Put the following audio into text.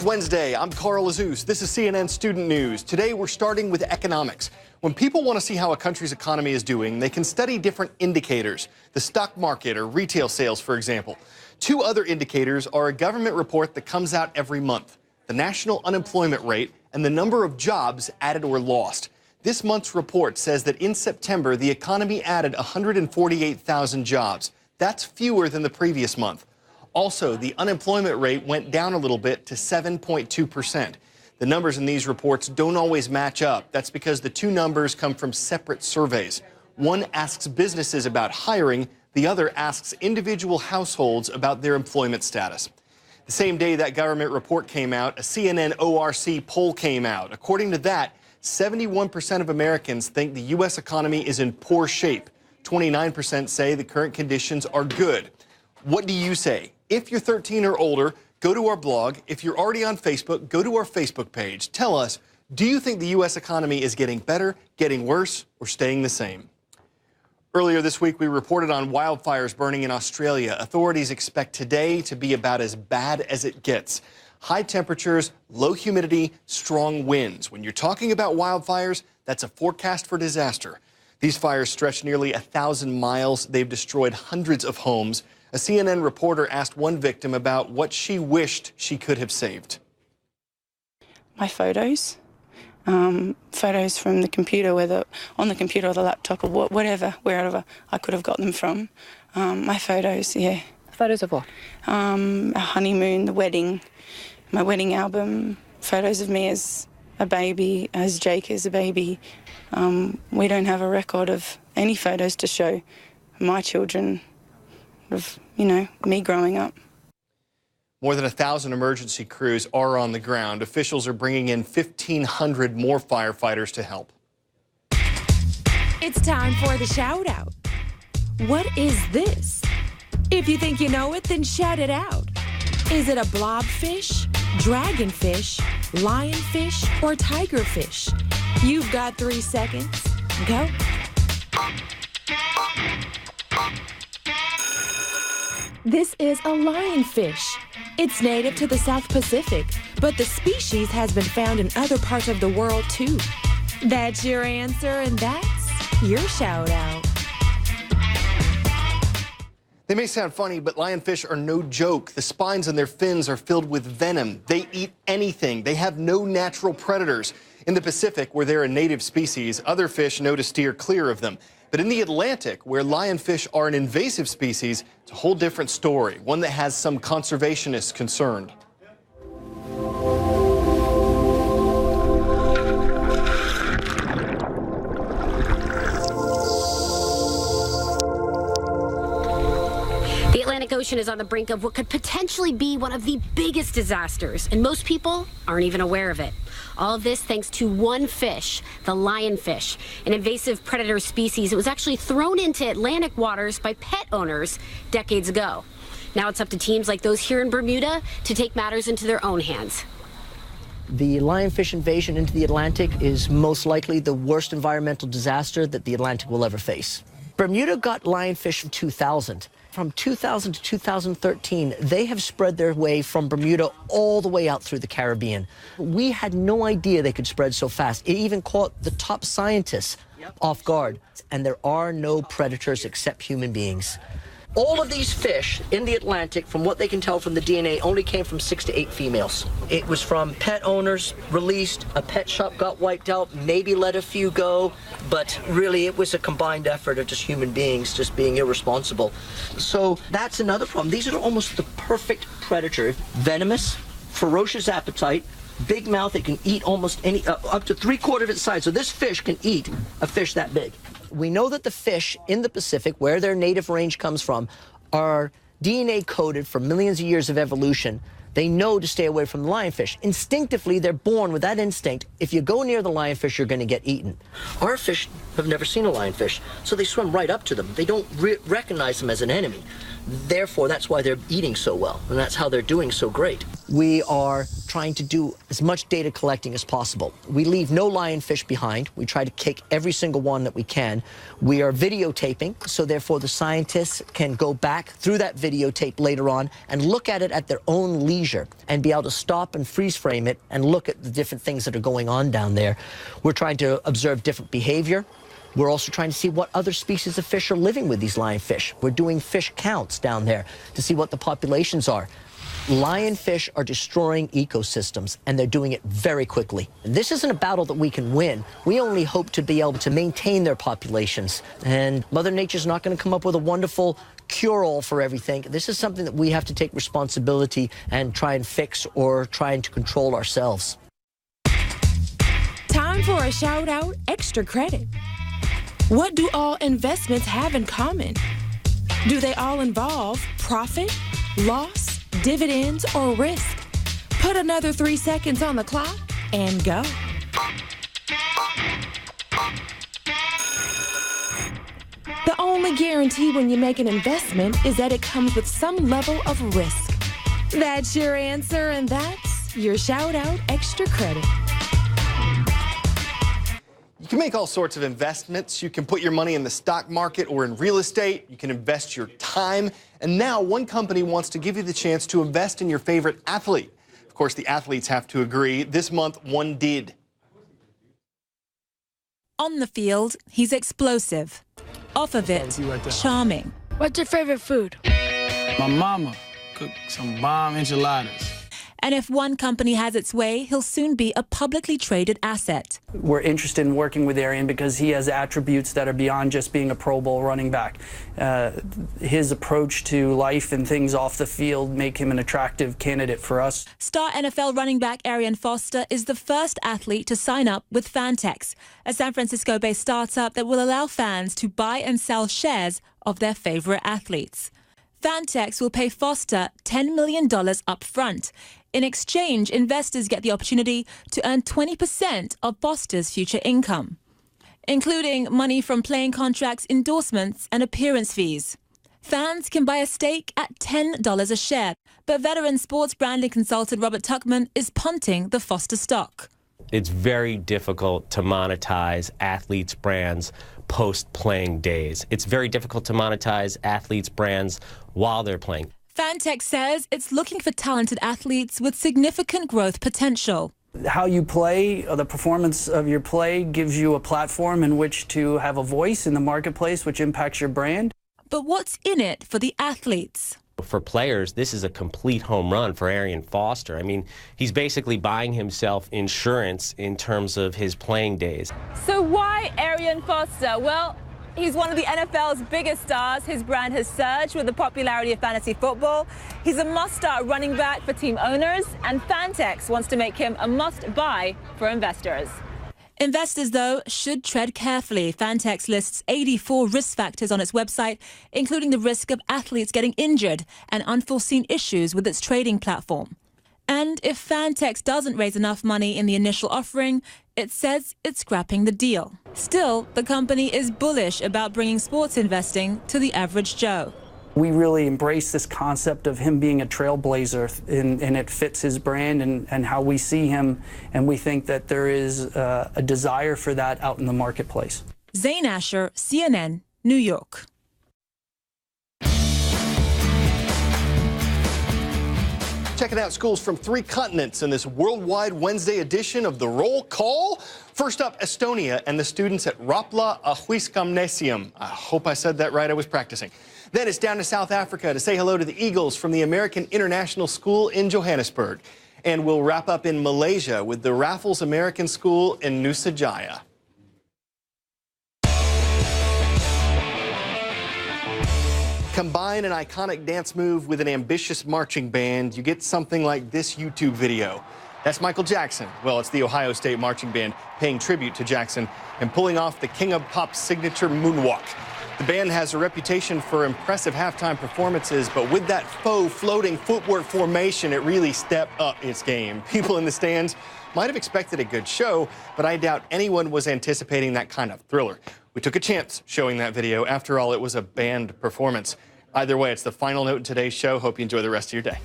Wednesday. I'm Carl Azus. This is CNN Student News. Today we're starting with economics. When people want to see how a country's economy is doing, they can study different indicators. The stock market or retail sales, for example. Two other indicators are a government report that comes out every month. The national unemployment rate and the number of jobs added or lost. This month's report says that in September, the economy added 148,000 jobs. That's fewer than the previous month. Also, the unemployment rate went down a little bit to 7.2%. The numbers in these reports don't always match up. That's because the two numbers come from separate surveys. One asks businesses about hiring. The other asks individual households about their employment status. The same day that government report came out, a CNN ORC poll came out. According to that, 71% of Americans think the U.S. economy is in poor shape. 29% say the current conditions are good. What do you say? If you're 13 or older, go to our blog. If you're already on Facebook, go to our Facebook page. Tell us, do you think the U.S. economy is getting better, getting worse, or staying the same? Earlier this week, we reported on wildfires burning in Australia. Authorities expect today to be about as bad as it gets. High temperatures, low humidity, strong winds. When you're talking about wildfires, that's a forecast for disaster. These fires stretch nearly 1,000 miles. They've destroyed hundreds of homes. A CNN reporter asked one victim about what she wished she could have saved. My photos. Photos from the computer, whether on the computer or the laptop or whatever, wherever I could have got them from. My photos, yeah. Photos of what? A honeymoon, the wedding, my wedding album, photos of me as a baby, as Jake as a baby. We don't have a record of any photos to show my children of, me growing up. More than 1,000 emergency crews are on the ground. Officials are bringing in 1,500 more firefighters to help. It's time for the shout out. What is this? If you think you know it, then shout it out. Is it a blobfish, dragonfish, lionfish, or tigerfish? You've got 3 seconds. Go. This is a lionfish. It's native to the South Pacific, but the species has been found in other parts of the world too. That's your answer, and that's your shout out. They may sound funny, but lionfish are no joke. The spines on their fins are filled with venom. They eat anything. They have no natural predators. In the Pacific, where they're a native species, other fish know to steer clear of them. But in the Atlantic, where lionfish are an invasive species, it's a whole different story, one that has some conservationists concerned. The Atlantic Ocean is on the brink of what could potentially be one of the biggest disasters, and most people aren't even aware of it. All of this thanks to one fish, the lionfish, an invasive predator species that was actually thrown into Atlantic waters by pet owners decades ago. Now it's up to teams like those here in Bermuda to take matters into their own hands. The lionfish invasion into the Atlantic is most likely the worst environmental disaster that the Atlantic will ever face. Bermuda got lionfish in 2000. From 2000 to 2013, they have spread their way from Bermuda all the way out through the Caribbean. We had no idea they could spread so fast. It even caught the top scientists off guard. And there are no predators except human beings. All of these fish in the Atlantic, from what they can tell from the DNA, only came from 6 to 8 females. It was from pet owners, released, a pet shop got wiped out, maybe let a few go, but really it was a combined effort of just human beings just being irresponsible. So that's another problem. These are almost the perfect predator. Venomous, ferocious appetite, big mouth, it can eat almost any, up to 3/4 of its size. So this fish can eat a fish that big. We know that the fish in the Pacific, where their native range comes from, are DNA coded for millions of years of evolution. They know to stay away from the lionfish. Instinctively, they're born with that instinct. If you go near the lionfish, you're going to get eaten. Our fish have never seen a lionfish, so they swim right up to them. They don't recognize them as an enemy. Therefore, that's why they're eating so well, and that's how they're doing so great. We are trying to do as much data collecting as possible. We leave no lionfish behind. We try to kick every single one that we can. We are videotaping, so therefore the scientists can go back through that videotape later on and look at it at their own leisure and be able to stop and freeze frame it and look at the different things that are going on down there. We're trying to observe different behavior. We're also trying to see what other species of fish are living with these lionfish. We're doing fish counts down there to see what the populations are. Lionfish are destroying ecosystems, and they're doing it very quickly. This isn't a battle that we can win. We only hope to be able to maintain their populations. And Mother Nature's not going to come up with a wonderful cure-all for everything. This is something that we have to take responsibility and try and fix or trying to control ourselves. Time for a shout-out extra credit. What do all investments have in common? Do they all involve profit, loss, dividends, or risk? Put another 3 seconds on the clock and go. The only guarantee when you make an investment is that it comes with some level of risk. That's your answer, and that's your shout-out extra credit. You can make all sorts of investments. You can put your money in the stock market or in real estate. You can invest your time. And now one company wants to give you the chance to invest in your favorite athlete. Of course, the athletes have to agree. This month, one did. On the field, he's explosive. Off of it, charming. What's your favorite food? My mama cooked some bomb enchiladas. And if one company has its way, he'll soon be a publicly traded asset. We're interested in working with Arian because he has attributes that are beyond just being a Pro Bowl running back. His approach to life and things off the field make him an attractive candidate for us. Star NFL running back Arian Foster is the first athlete to sign up with Fantex, a San Francisco-based startup that will allow fans to buy and sell shares of their favorite athletes. Fantex will pay Foster $10 million up front. In exchange, investors get the opportunity to earn 20% of Foster's future income, including money from playing contracts, endorsements, and appearance fees. Fans can buy a stake at $10 a share, but veteran sports branding consultant Robert Tuckman is punting the Foster stock. It's very difficult to monetize athletes' brands post-playing days. It's very difficult to monetize athletes' brands while they're playing. Fantex says it's looking for talented athletes with significant growth potential. How you play, or the performance of your play, gives you a platform in which to have a voice in the marketplace, which impacts your brand. But what's in it for the athletes? For players, this is a complete home run for Arian Foster. I mean, he's basically buying himself insurance in terms of his playing days. So why Arian Foster? Well, he's one of the NFL's biggest stars. His brand has surged with the popularity of fantasy football. He's a must-start running back for team owners, and Fantex wants to make him a must-buy for investors. Investors, though, should tread carefully. Fantex lists 84 risk factors on its website, including the risk of athletes getting injured and unforeseen issues with its trading platform. And if Fantex doesn't raise enough money in the initial offering, it says it's scrapping the deal. Still, the company is bullish about bringing sports investing to the average Joe. We really embrace this concept of him being a trailblazer, and it fits his brand and how we see him, and we think that there is a desire for that out in the marketplace. Zane Asher, CNN, New York. Checking out schools from 3 continents in this worldwide Wednesday edition of the Roll Call. First up, Estonia and the students at Rapla Ahuiskamnesium. I hope I said that right. I was practicing. Then it's down to South Africa to say hello to the Eagles from the American International School in Johannesburg. And we'll wrap up in Malaysia with the Raffles American School in Nusa Jaya. Combine an iconic dance move with an ambitious marching band, you get something like this YouTube video. That's Michael Jackson. Well, it's the Ohio State Marching Band paying tribute to Jackson and pulling off the King of Pop's signature moonwalk. The band has a reputation for impressive halftime performances, but with that faux floating footwork formation, it really stepped up its game. People in the stands might have expected a good show, but I doubt anyone was anticipating that kind of thriller. We took a chance showing that video. After all, it was a band performance. Either way, it's the final note in today's show. Hope you enjoy the rest of your day.